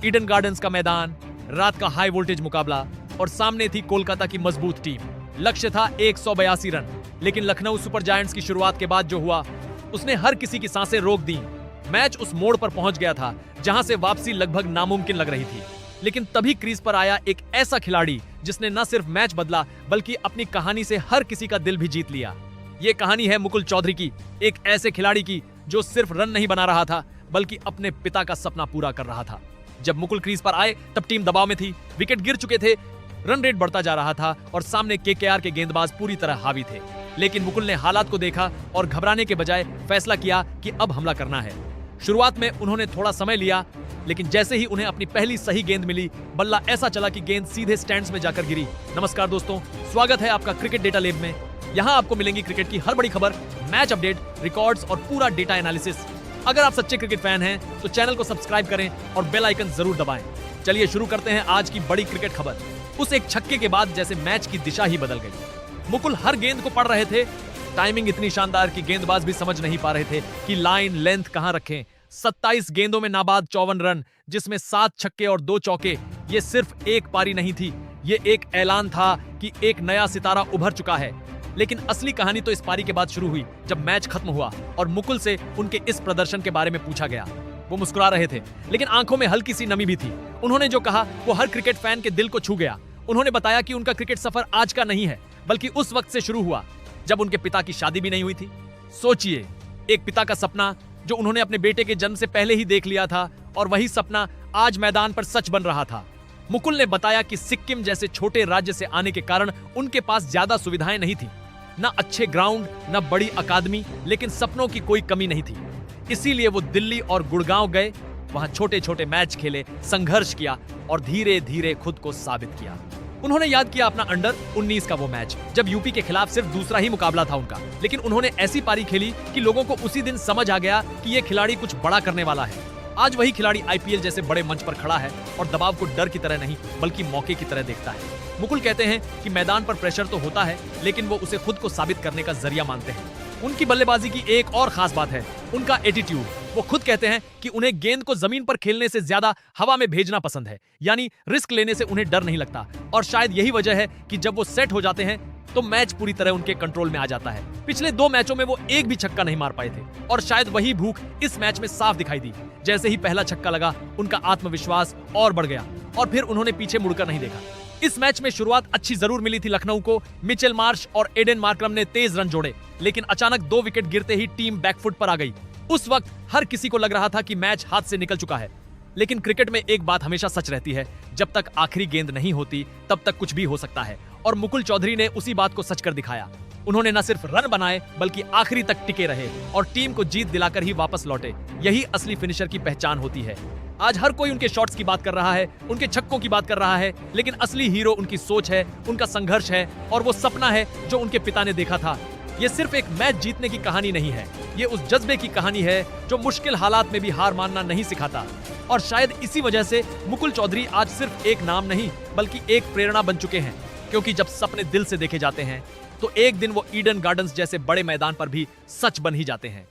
Eden gardens का मैदान, रात का हाई वोल्टेज मुकाबला और सामने थी कोलकाता की मजबूत टीम। लक्ष्य था 182 रन, लेकिन लखनऊ सुपर जायंट्स की शुरुआत के बाद जो हुआ उसने हर किसी की सांसें रोक दी। मैच उस मोड़ पर पहुंच गया था जहां से वापसी लगभग नामुमकिन लग रही थी। लेकिन तभी क्रीज पर आया एक ऐसा खिलाड़ी जिसने न सिर्फ मैच बदला बल्कि अपनी कहानी से हर किसी का दिल भी जीत लिया। ये कहानी है मुकुल चौधरी की, एक ऐसे खिलाड़ी की जो सिर्फ रन नहीं बना रहा था बल्कि अपने पिता का सपना पूरा कर रहा था। जब मुकुल क्रीज पर आए तब टीम दबाव में थी, विकेट गिर चुके थे, रन रेट बढ़ता जा रहा था और सामने केकेआर के गेंदबाज पूरी तरह हावी थे। लेकिन मुकुल ने हालात को देखा और घबराने के बजाय फैसला किया कि अब हमला करना है। शुरुआत में उन्होंने थोड़ा समय लिया, लेकिन जैसे ही उन्हें अपनी पहली सही गेंद मिली, बल्ला ऐसा चला कि गेंद सीधे स्टैंड्स में जाकर गिरी। नमस्कार दोस्तों, स्वागत है आपका क्रिकेट डेटा लैब में। यहाँ आपको मिलेंगी क्रिकेट की हर बड़ी खबर, मैच अपडेट, रिकॉर्ड्स और पूरा डेटा एनालिसिस। अगर आप सच्चे क्रिकेट फैन हैं तो चैनल को सब्सक्राइब करें और बेल आइकन जरूर दबाएं। चलिए शुरू करते हैं आज की बड़ी क्रिकेट खबर। उस एक छक्के के बाद जैसे मैच की दिशा ही बदल गई। मुकुल हर गेंद को पढ़ रहे थे, टाइमिंग इतनी शानदार कि गेंदबाज भी समझ नहीं पा रहे थे कि लाइन लेंथ कहां रखें। 27 गेंदों में नाबाद 54 रन, जिसमें 7 छक्के और 2 चौके। ये सिर्फ एक पारी नहीं थी, ये एक ऐलान था कि एक नया सितारा उभर चुका है। लेकिन असली कहानी तो इस पारी के बाद शुरू हुई, जब मैच खत्म हुआ और मुकुल से उनके इस प्रदर्शन के बारे में पूछा गया। वो मुस्कुरा रहे थे, लेकिन आंखों में हल्की सी नमी भी थी। उन्होंने जो कहा वो हर क्रिकेट फैन के दिल को छू गया। उन्होंने बताया कि उनका क्रिकेट सफर आज का नहीं है, बल्कि उस वक्त से शुरू हुआ जब उनके पिता की शादी भी नहीं हुई थी। सोचिए, एक पिता का सपना जो उन्होंने अपने बेटे के जन्म से पहले ही देख लिया था, और वही सपना आज मैदान पर सच बन रहा था। मुकुल ने बताया कि सिक्किम जैसे छोटे राज्य से आने के कारण उनके पास ज्यादा सुविधाएं नहीं थी, न अच्छे ग्राउंड, न बड़ी अकादमी, लेकिन सपनों की कोई कमी नहीं थी। इसीलिए वो दिल्ली और गुड़गांव गए, वहां छोटे छोटे मैच खेले, संघर्ष किया और धीरे धीरे खुद को साबित किया। उन्होंने याद किया अपना अंडर 19 का वो मैच, जब यूपी के खिलाफ सिर्फ दूसरा ही मुकाबला था उनका, लेकिन उन्होंने ऐसी पारी खेली कि लोगों को उसी दिन समझ आ गया कि ये खिलाड़ी कुछ बड़ा करने वाला है। आज वही खिलाड़ी आईपीएल जैसे बड़े मंच पर खड़ा है और दबाव को डर की तरह नहीं बल्कि मौके की तरह देखता है। मुकुल कहते हैं कि मैदान पर प्रेशर तो होता है, लेकिन वो उसे खुद को साबित करने का जरिया मानते हैं। उनकी बल्लेबाजी की एक और खास बात है उनका एटीट्यूड। वो खुद कहते हैं कि उन्हें गेंद को जमीन पर खेलने से ज्यादा हवा में भेजना पसंद है, यानी रिस्क लेने से उन्हें डर नहीं लगता। और शायद यही वजह है कि जब वो सेट हो जाते हैं तो मैच पूरी तरह उनके कंट्रोल में आ जाता है। पिछले 2 मैचों में वो एक भी छक्का नहीं मार पाए थे, और शायद वही भूख इस मैच में साफ दिखाई दी। जैसे ही पहला छक्का लगा, उनका आत्मविश्वास और बढ़ गया और फिर उन्होंने पीछे मुड़कर नहीं देखा। इस मैच में शुरुआत अच्छी जरूर मिली थी लखनऊ को। मिचेल मार्श और एडेन मार्करम ने तेज रन जोड़े, लेकिन अचानक 2 विकेट गिरते ही टीम बैकफुट पर आ गई। उस वक्त हर किसी को लग रहा था कि मैच हाथ से निकल चुका है। लेकिन क्रिकेट में एक बात हमेशा सच रहती है, जब तक आखिरी गेंद नहीं होती तब तक कुछ भी हो सकता है। और मुकुल चौधरी ने उसी बात को सच कर दिखाया। उन्होंने न सिर्फ रन बनाए बल्कि आखिरी तक टिके रहे और टीम को जीत दिलाकर ही वापस लौटे। यही असली फिनिशर की पहचान होती है। आज हर कोई उनके शॉट्स की बात कर रहा है, उनके छक्कों की बात कर रहा है, लेकिन असली हीरो उनकी सोच है, उनका संघर्ष है और वो सपना है जो उनके पिता ने देखा था। ये सिर्फ एक मैच जीतने की कहानी नहीं है, ये उस जज्बे की कहानी है जो मुश्किल हालात में भी हार मानना नहीं सिखाता। और शायद इसी वजह से मुकुल चौधरी आज सिर्फ एक नाम नहीं बल्कि एक प्रेरणा बन चुके हैं, क्योंकि जब सपने दिल से देखे जाते हैं तो एक दिन वो ईडन गार्डन्स जैसे बड़े मैदान पर भी सच बन ही जाते हैं।